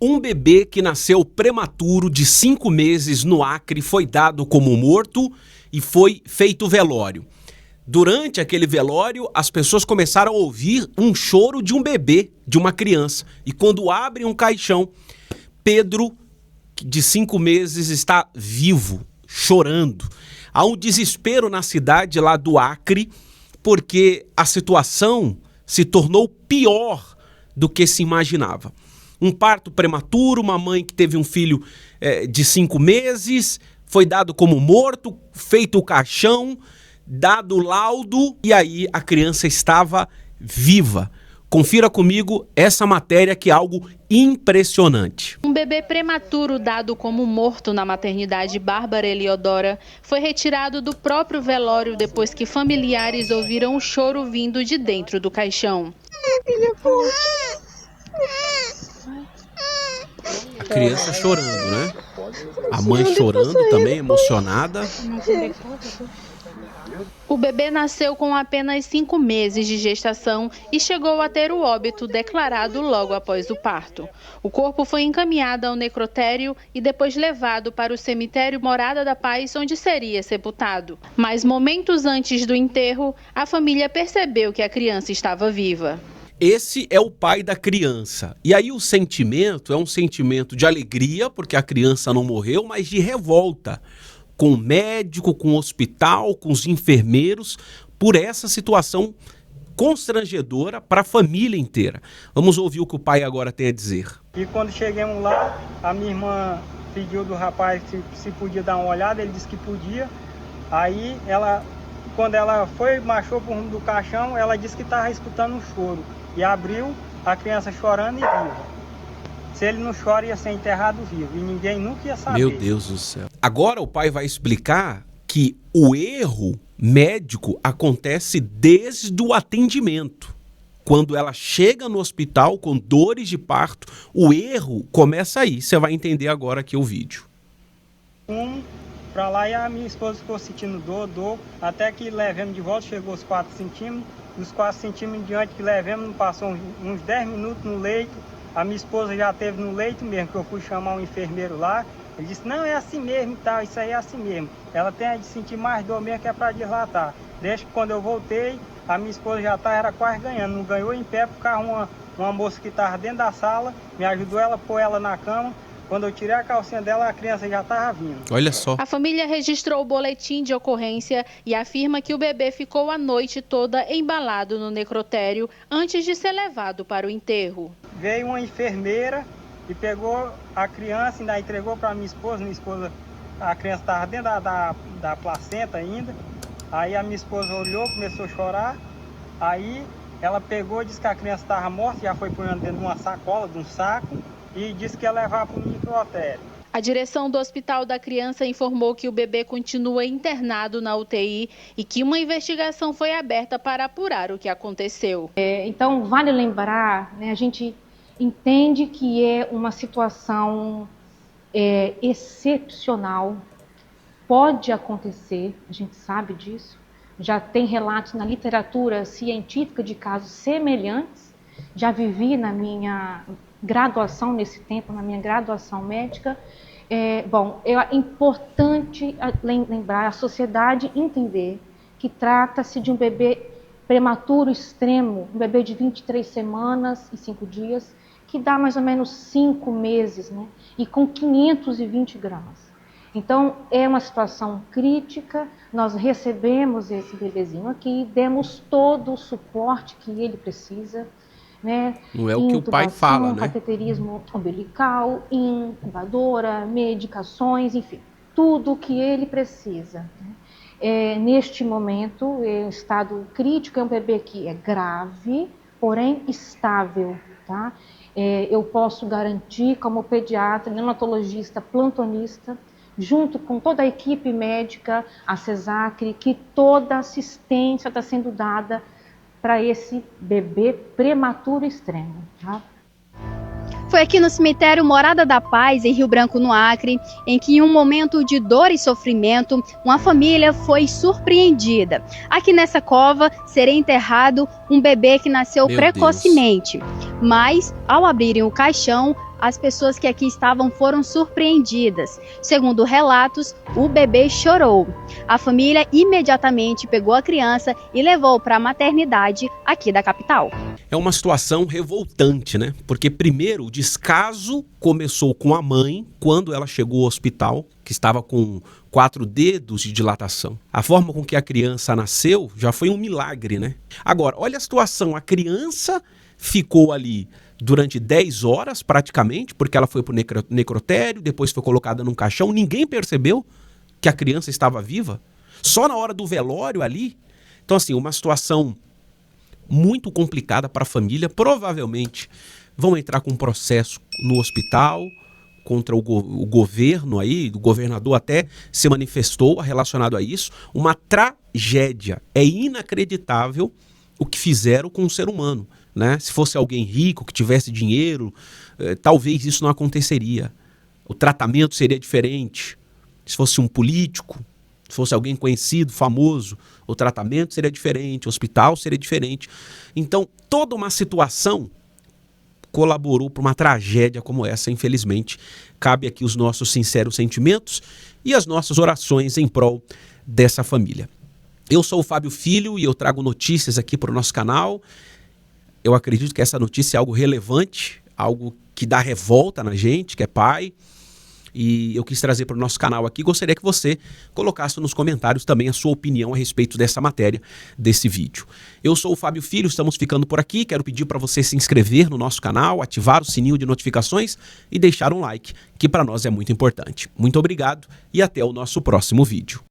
Um bebê que nasceu prematuro de 5 meses no Acre foi dado como morto e foi feito velório. Durante aquele velório, as pessoas começaram a ouvir um choro de um bebê, de uma criança. E quando abrem um caixão, Pedro, de 5 meses, está vivo, chorando. Há um desespero na cidade lá do Acre, porque a situação se tornou pior do que se imaginava. Um parto prematuro, uma mãe que teve um filho de 5 meses, foi dado como morto, feito o caixão, dado o laudo, e aí a criança estava viva. Confira comigo essa matéria, que é algo impressionante. Um bebê prematuro dado como morto na maternidade Bárbara Eliodora foi retirado do próprio velório depois que familiares ouviram o choro vindo de dentro do caixão. A criança chorando, né? A mãe chorando também, emocionada. O bebê nasceu com apenas 5 meses de gestação e chegou a ter o óbito declarado logo após o parto. O corpo foi encaminhado ao necrotério e depois levado para o cemitério Morada da Paz, onde seria sepultado. Mas momentos antes do enterro, a família percebeu que a criança estava viva. Esse é o pai da criança. E aí o sentimento é um sentimento de alegria, porque a criança não morreu, mas de revolta com o médico, com o hospital, com os enfermeiros, por essa situação constrangedora para a família inteira. Vamos ouvir o que o pai agora tem a dizer. E quando chegamos lá, a minha irmã pediu do rapaz se podia dar uma olhada, ele disse que podia. Aí quando ela marchou para o rumo do caixão, ela disse que estava escutando um choro. E abriu, a criança chorando e viva. Se ele não chora, ia ser enterrado vivo. E ninguém nunca ia saber. Meu Deus do céu. Agora o pai vai explicar que o erro médico acontece desde o atendimento. Quando ela chega no hospital com dores de parto, o erro começa aí. Você vai entender agora aqui o vídeo. Para lá, e a minha esposa ficou sentindo dor, até que levemos de volta, chegou aos 4 centímetros. Dos 4 centímetros em diante que levemos, passou uns 10 minutos no leito. A minha esposa já esteve no leito mesmo, que eu fui chamar um enfermeiro lá. Ele disse, não, é assim mesmo e tal, isso aí é assim mesmo. Ela tem de sentir mais dor mesmo, que é para dilatar. Desde que quando eu voltei, a minha esposa já era quase ganhando. Não ganhou em pé, porque uma moça que estava dentro da sala, me ajudou ela a pôr ela na cama. Quando eu tirei a calcinha dela, a criança já estava vindo. Olha só. A família registrou o boletim de ocorrência e afirma que o bebê ficou a noite toda embalado no necrotério antes de ser levado para o enterro. Veio uma enfermeira e pegou a criança, ainda entregou para minha esposa. A criança estava dentro da placenta ainda. Aí a minha esposa olhou, começou a chorar. Aí ela pegou, disse que a criança estava morta, já foi pondo dentro de uma sacola, de um saco, e disse que ia levar para o necrotério. A direção do Hospital da Criança informou que o bebê continua internado na UTI e que uma investigação foi aberta para apurar o que aconteceu. Então, vale lembrar, né, a gente entende que é uma situação excepcional, pode acontecer, a gente sabe disso. Já tem relatos na literatura científica de casos semelhantes. Já vivi na minha graduação nesse tempo, na minha graduação médica. É importante lembrar, a sociedade entender que trata-se de um bebê prematuro extremo, um bebê de 23 semanas e 5 dias, que dá mais ou menos 5 meses, né? E com 520 gramas. Então, é uma situação crítica, nós recebemos esse bebezinho aqui, demos todo o suporte que ele precisa, né? Não é o que o pai fala, né? Cateterismo umbilical, incubadora, medicações, enfim, tudo o que ele precisa, né? Neste momento, é um estado crítico, é um bebê que é grave, porém estável, tá? Eu posso garantir, como pediatra, neonatologista, plantonista, junto com toda a equipe médica, a CESACRE, que toda assistência está sendo dada para esse bebê prematuro extremo, tá? Foi aqui no cemitério Morada da Paz, em Rio Branco, no Acre, em que em um momento de dor e sofrimento, uma família foi surpreendida. Aqui nessa cova seria enterrado um bebê que nasceu precocemente. Mas, ao abrirem o caixão, as pessoas que aqui estavam foram surpreendidas. Segundo relatos, o bebê chorou. A família imediatamente pegou a criança e levou para a maternidade aqui da capital. É uma situação revoltante, né? Porque primeiro o descaso começou com a mãe quando ela chegou ao hospital, que estava com 4 dedos de dilatação. A forma com que a criança nasceu já foi um milagre, né? Agora, olha a situação, a criança ficou ali durante 10 horas praticamente, porque ela foi para o necrotério, depois foi colocada num caixão, ninguém percebeu que a criança estava viva, só na hora do velório ali. Então assim, uma situação muito complicada para a família. Provavelmente vão entrar com um processo no hospital contra o governo aí, o governador até se manifestou relacionado a isso. Uma tragédia. É inacreditável o que fizeram com o ser humano, né? Se fosse alguém rico, que tivesse dinheiro, talvez isso não aconteceria. O tratamento seria diferente. Se fosse um político, se fosse alguém conhecido, famoso, o tratamento seria diferente, o hospital seria diferente. Então, toda uma situação colaborou para uma tragédia como essa, infelizmente. Cabe aqui os nossos sinceros sentimentos e as nossas orações em prol dessa família. Eu sou o Fábio Filho e eu trago notícias aqui para o nosso canal. Eu acredito que essa notícia é algo relevante, algo que dá revolta na gente, que é pai. E eu quis trazer para o nosso canal aqui. Gostaria que você colocasse nos comentários também a sua opinião a respeito dessa matéria, desse vídeo. Eu sou o Fábio Filho, estamos ficando por aqui. Quero pedir para você se inscrever no nosso canal, ativar o sininho de notificações e deixar um like, que para nós é muito importante. Muito obrigado e até o nosso próximo vídeo.